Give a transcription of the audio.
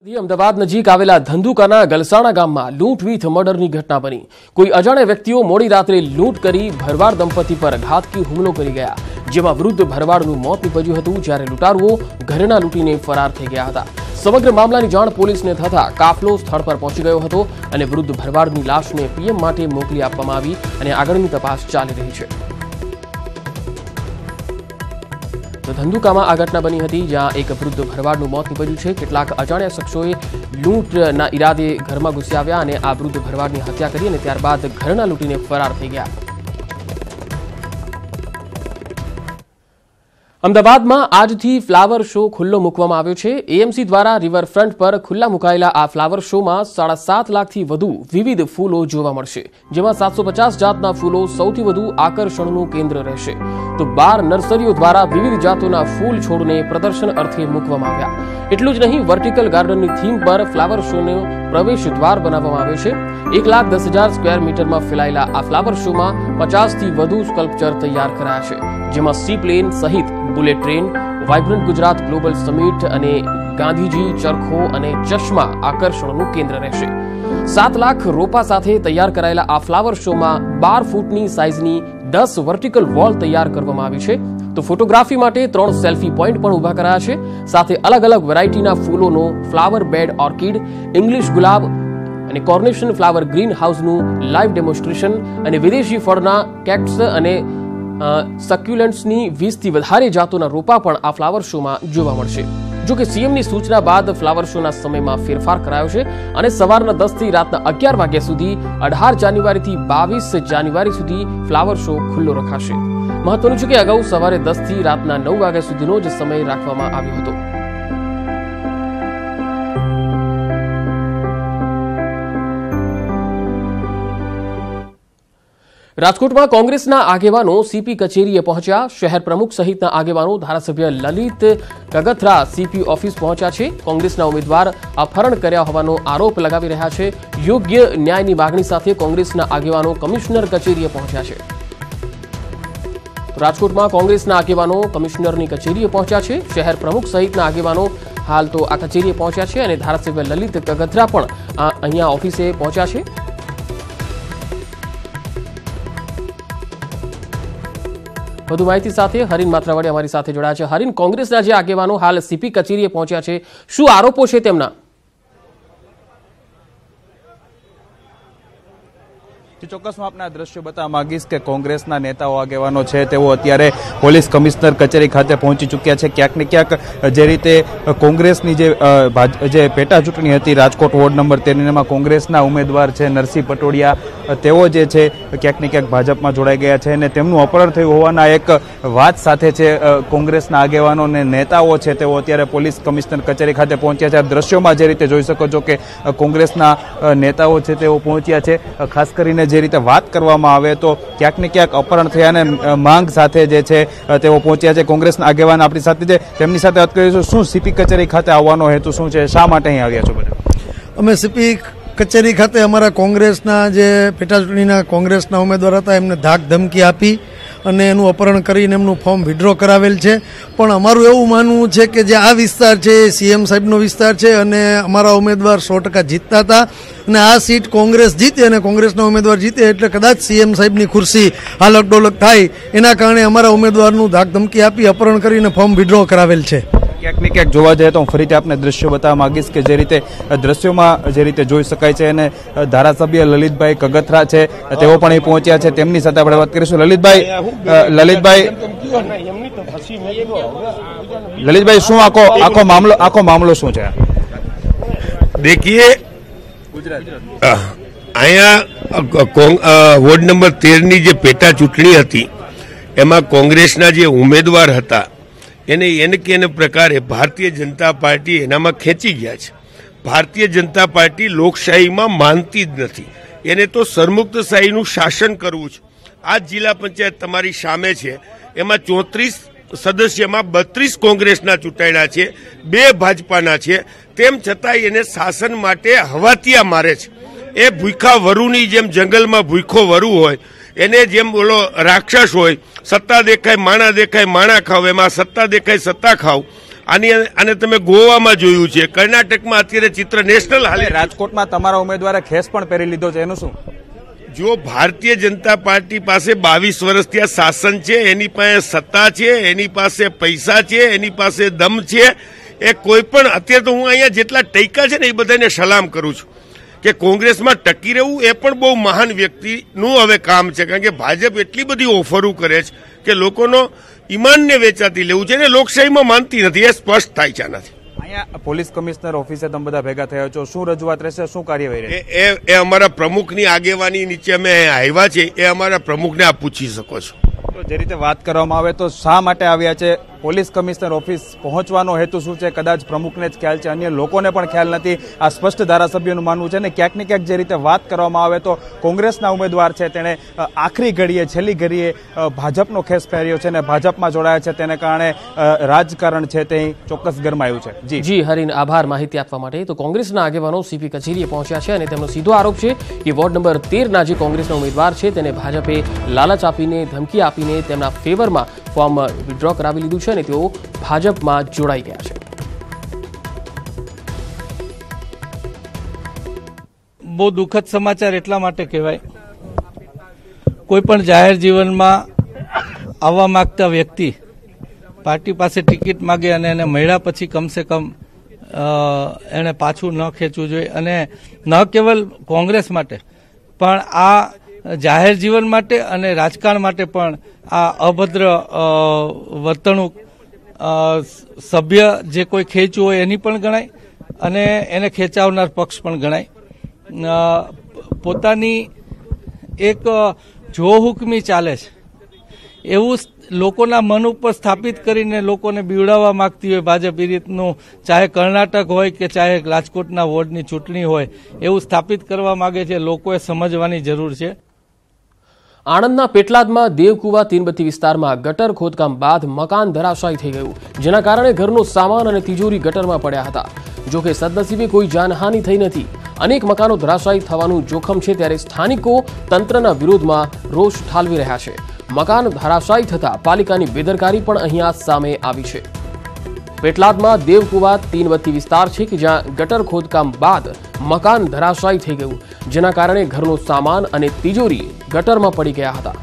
અમદાવાદ નજીક આવેલા ધંધુકાના ગલસાણા ગામમાં લૂંટ વિથ મર્ડરની ઘટના બની। કોઈ અજાણ્યા વ્યક્તિઓ મોડી રાત્રે લૂંટ કરી ભરવાડ દંપતી પર ઘાતકી હુમલો કરી ગયા, જેમાં વૃદ્ધ ભરવાડનું મોત નીપજ્યું હતું, જ્યારે લૂંટારુઓ ઘરેણા લૂંટીને ફરાર થઈ ગયા હતા। સમગ્ર મામલાની જાણ પોલીસને થતા કાફલો સ્થળ પર પહોંચી ગયો હતો અને વૃદ્ધ ભરવાડની લાશને પીએમ માટે મોકલી આપવામાં આવી અને આગળની તપાસ ચાલી રહી છે। તો ધંધુકામાં આ ઘટના બની હતી, જ્યાં એક વૃદ્ધ ભરવાડનું મોત નીપજ્યું છે। કેટલાક અજાણ્યા શખ્સોએ લૂંટના ઈરાદે ઘરમાં ઘૂસી આવ્યા અને આ વૃદ્ધ ભરવાડની હત્યા કરી અને ત્યારબાદ ઘરેણા લૂંટીને ફરાર થઈ ગયા। અમદાવાદમાં આજથી ફ્લાવર શો ખુલ્લો મૂકવામાં આવ્યો છે। એએમસી દ્વારા રિવરફ્રન્ટ પર ખુલ્લા મુકાયેલા આ ફ્લાવર શોમાં 7.5 લાખથી વધુ વિવિધ ફૂલો જોવા મળશે, જેમાં 750 જાતના ફૂલો સૌથી વધુ આકર્ષણનું કેન્દ્ર રહેશે। તો 12 નર્સરીઓ દ્વારા વિવિધ જાતોના ફૂલ છોડને પ્રદર્શન અર્થે મૂકવામાં આવ્યા। એટલું જ નહીં, વર્ટિકલ ગાર્ડનની થીમ પર ફ્લાવર શોનો પ્રવેશ દ્વાર બનાવવામાં આવ્યો છે। 1,10,000 સ્ક્વેર મીટરમાં ફેલાયેલા આ ફ્લાવર શોમાં 50થી વધુ સ્કલ્પચર તૈયાર કરાયા છે, જેમાં સી પ્લેન સહિત bullet train, vibrant Gujarat global summit અને ગાંધીજી ચરખો અને ચશ્મા આકર્ષણનું કેન્દ્ર રહેશે। 7 લાખ રોપા સાથે તૈયાર કરાયેલા આ ફ્લાવર શોમાં 12 ફૂટની સાઇઝની 10 વર્ટિકલ વોલ તૈયાર કરવામાં આવી છે। તો ફોટોગ્રાફી માટે 3 સેલ્ફી પોઈન્ટ પણ ઉભા કરાયા છે, સાથે અલગ અલગ વેરાયટીના ફૂલોનો ફ્લાવર બેડ ઓર્કિડ, ઇંગ્લિશ ગુલાબ અને કોર્નેશન ફ્લાવર ગ્રીન હાઉસનું લાઈવ ડેમોન્સ્ટ્રેશન અને વિદેશી ફળના કેક્ટ્સ અને સક્યુલેન્ટ્સની 20 થી વધારે જાતોના રોપા પણ આ ફ્લાવર શોમાં જોવા મળશે। જો કે સીએમની સૂચના બાદ ફ્લાવર શોના સમયમાં ફેરફાર કરાયો છે અને સવારના 10 થી રાતના 11 વાગ્યા સુધી 18 જાન્યુઆરીથી 22 જાન્યુઆરી સુધી ફ્લાવર શો ખુલ્લો રખાશે। મહત્વનું છે કે અગાઉ સવારે 10 થી રાતના 9 વાગ્યા સુધીનો જ સમય રાખવામાં આવ્યો હતો। રાજકોટમાં કોંગ્રેસના આગેવાનો સીપી કચેરીએ પહોંચ્યા। શહેર પ્રમુખ સહિતના આગેવાનો, ધારાસભ્ય લલિત કગથરા સીપી ઓફિસ પહોંચ્યા છે। કોંગ્રેસના ઉમેદવાર અપહરણ કર્યા હોવાનો આરોપ લગાવી રહ્યા છે। યોગ્ય ન્યાયની માગણી સાથે કોંગ્રેસના આગેવાનો કમિશનર કચેરીએ પહોંચ્યા છે। રાજકોટમાં કોંગ્રેસના આગેવાનો કમિશનરની કચેરીએ પહોંચ્યા છે। શહેર પ્રમુખ સહિતના આગેવાનો હાલ તો આ કચેરીએ પહોંચ્યા છે અને ધારાસભ્ય લલિત કગથરા પણ અહીંયા ઓફિસે પહોંચ્યા છે। વધુ માહિતી સાથે હરીન માત્રાવાડી અમારી સાથે જોડાયા છે। હરીન, કોંગ્રેસના જે આગેવાનો હાલ સીપી કચેરીએ પહોંચ્યા છે, શું આરોપો છે તેમના? ચોક્કસ હું આપના દ્રશ્યો બતાવવા માંગીશ કે કોંગ્રેસના નેતાઓ આગેવાનો છે તેઓ અત્યારે પોલીસ કમિશનર કચેરી ખાતે પહોંચી ચૂક્યા છે। ક્યાંક ને ક્યાંક જે રીતે કોંગ્રેસની જે પેટા ચૂંટણી હતી રાજકોટ વોર્ડ નંબર 13 માં કોંગ્રેસના ઉમેદવાર છે નરસિંહ પટોડિયા, તેઓ જે છે ક્યાંક ને ક્યાંક ભાજપમાં જોડાઈ ગયા છે અને તેમનું અપહરણ થયું હોવાના એક વાત સાથે છે કોંગ્રેસના આગેવાનો અને નેતાઓ છે તેઓ અત્યારે પોલીસ કમિશનર કચેરી ખાતે પહોંચ્યા છે। દ્રશ્યોમાં જે રીતે જોઈ શકો છો કે કોંગ્રેસના નેતાઓ છે તેઓ પહોંચ્યા છે। ખાસ કરીને જે રીતે વાત કરવામાં આવે તો ક્યાંક ને ક્યાંક અપહરણ થયા અને માંગ સાથે જે છે તેઓ પહોંચ્યા છે। કોંગ્રેસના આગેવાન આપણી સાથે છે, તેમની સાથે વાત કરીશું। શું સીપી કચેરી ખાતે આવવાનો હેતુ શું છે, શા માટે અહીં આવ્યા છો બધા? અમે સીપી કચેરી ખાતે અમારા કોંગ્રેસના જે પેટા ચૂંટણીના કોંગ્રેસના ઉમેદવાર હતા એમને ધાક ધમકી આપી અને એનું અપહરણ કરીને એમનું ફોર્મ વિડ્રો કરાવેલ છે। પણ અમારું એવું માનવું છે કે જે આ વિસ્તાર છે એ સીએમ સાહેબનો વિસ્તાર છે અને અમારા ઉમેદવાર 100% જીતતા હતા અને આ સીટ કોંગ્રેસ જીતે અને કોંગ્રેસના ઉમેદવાર જીતે એટલે કદાચ સીએમ સાહેબની ખુરશી હાલક ડોલક થાય, એના કારણે અમારા ઉમેદવારનું ધાક ધમકી આપી અપહરણ કરીને ફોર્મ વિડ્રો કરાવેલ છે। ક્યાંક ને ક્યાંક જોવા જાય તો હું ફરીથી આપને દ્રશ્યો બતાવવા માંગીશ કે જે રીતે દ્રશ્યોમાં જે રીતે જોઈ શકાય છે અને ધારાસભ્ય લલિતભાઈ કગથરા છે તેઓ પણ અહીં પહોંચ્યા છે, તેમની સાથે આપણે વાત કરીશું। લલિતભાઈ શું આખો મામલો શું છે? देखिए અહીંયા વોર્ડ નંબર 13 ની જે પેટા ચૂંટણી હતી એમાં કોંગ્રેસના જે ઉમેદવાર હતા એને કે પ્રકારે ભારતીય જનતા પાર્ટી એનામાં ખેંચી ગયા છે। ભારતીય જનતા પાર્ટી લોકશાહીમાં માનતી જ નથી, એને તો સરમુક્તશાહીનું શાસન કરવું છે। આ જિલ્લા પંચાયત તમારી સામે છે, એમાં 34 સદસ્યમાં 32 કોંગ્રેસના ચૂંટાયેલા છે, 2 ભાજપાના છે, તેમ છતાં એને શાસન માટે હવાતિયા મારે છે। એ ભૂખા વરુની જેમ જંગલમાં ભૂખો વરુ હોય એને જેમ બોલો રાક્ષસ હોય, સત્તા દેખાય માણા ખાવ, એમાં સત્તા દેખાય સત્તા ખાવ આને તમે ગોવામાં જોયું છે, કર્ણાટકમાં અત્યારે ચિત્ર નેશનલ હાલે. રાજકોટમાં તમારા ઉમેદવારે ખેસ પણ પહેરી લીધો છે, એનું શું? જો ભારતીય જનતા પાર્ટી પાસે 22 વર્ષથી આ શાસન છે, એની પાસે સત્તા છે, એની પાસે પૈસા છે, એની પાસે દમ છે, એ કોઈ પણ અત્યારે તો હું અહીંયા જેટલા ટૈકા છે ને એ બધાને સલામ કરું છું કે કોંગ્રેસમાં ટકી રહેવું એ પણ બહુ મહાન વ્યક્તિનું હવે કામ છે, કારણ કે ભાજપ એટલી બધી ઓફરો કરે છે કે લોકોનો ઈમાનને વેચાતી લેવું છે ને લોકશાહીમાં માનતી નથી, એ સ્પષ્ટ થાય છે આનાથી. અહીંયા પોલીસ કમિશનર ઓફિસે તમે બધા ભેગા થયા છો, શું રજૂઆત રહેશે, શું કાર્યવાહી રહેશે? એ અમારા પ્રમુખની આગેવાની નીચે અમે આવ્યા છે, એ અમારા પ્રમુખને આપ પૂછી શકો છો. તો જે રીતે વાત કરવામાં આવે તો શા માટે આવ્યા છે, પોલીસ કમિશનર ઓફિસ પહોંચવાનો હેતુ શું છે, કદાચ પ્રમુખને જ ખ્યાલ છે, અન્ય લોકોને પણ ખ્યાલ નથી. આ સ્પષ્ટ ધારાસભ્યોનું માનવું છે ને ક્યાંક ને ક્યાંક જે રીતે વાત કરવામાં આવે તો કોંગ્રેસના ઉમેદવાર છે તેણે આખરી ઘડીએ છેલ્લી ઘડીએ ભાજપનો ખેસ પહેર્યો છે ને ભાજપમાં જોડાયા છે, તેને કારણે રાજકારણ છે તે ચોક્કસ ગરમાયું છે. જી હરીન, આભાર માહિતી આપવા માટે. તો કોંગ્રેસના આગેવાનો સીપી કચેરીએ પહોંચ્યા છે અને તેમનો સીધો આરોપ છે કે વોર્ડ નંબર 13ના જે કોંગ્રેસના ઉમેદવાર છે તેને ભાજપે લાલચ આપીને, ધમકી આપીને તેમના ફેવરમાં ફોર્મ વિડ્રો કરાવી લીધું છે અને તેઓ ભાજપમાં જોડાઈ ગયા છે. બહુ દુઃખદ સમાચાર એટલા માટે કહેવાય, કોઈ પણ જાહેર જીવનમાં આવવા માંગતા વ્યક્તિ પાર્ટી પાસે ટિકિટ માગે અને એને મળ્યા પછી કમસે કમ એને પાછું ન ખેંચવું જોઈએ. અને ન કેવલ કોંગ્રેસ માટે પણ આ જાહેર જીવન માટે અને રાજકારણ માટે પણ આ અભદ્ર વર્તણૂક સભ્ય જે કોઈ ખેંચવું હોય એની પણ ગણાય અને એને ખેંચાવનાર પક્ષ પણ ગણાય. પોતાની એક જો હુકમી ચાલે છે એવું લોકોના મન ઉપર સ્થાપિત કરીને લોકોને બીવડાવવા માંગતી હોય ભાજપ, એ રીતનું ચાહે કર્ણાટક હોય કે ચાહે રાજકોટના વોર્ડની ચૂંટણી હોય એવું સ્થાપિત કરવા માંગે છે. લોકોએ સમજવાની જરૂર છે. આણંદના પેટલાદમાં દેવકુવા તીનબત્તી વિસ્તારમાં ગટર ખોદકામ બાદ મકાન ધરાશાયી થઈ ગયું, જેના કારણે ઘરનો સામાન અને તિજોરી ગટરમાં પડ્યા હતા. જોકે સદનસીબે કોઈ જાનહાનિ થઈ નથી. અનેક મકાનો ધરાશાયી થવાનું જોખમ છે, ત્યારે સ્થાનિકો તંત્રના વિરોધમાં રોષ ઠાલવી રહ્યા છે. મકાન ધરાશાયી થતા પાલિકાની બેદરકારી પણ અહીંયા સામે આવી છે. પેટલાદમાં દેવકુવા તીનબત્તી વિસ્તાર છે કે જ્યાં ગટર ખોદકામ બાદ મકાન ધરાશાયી થઈ ગયું, જેના કારણે ઘરનો સામાન અને તિજોરી ગટરમાં પડી ગયા હતા.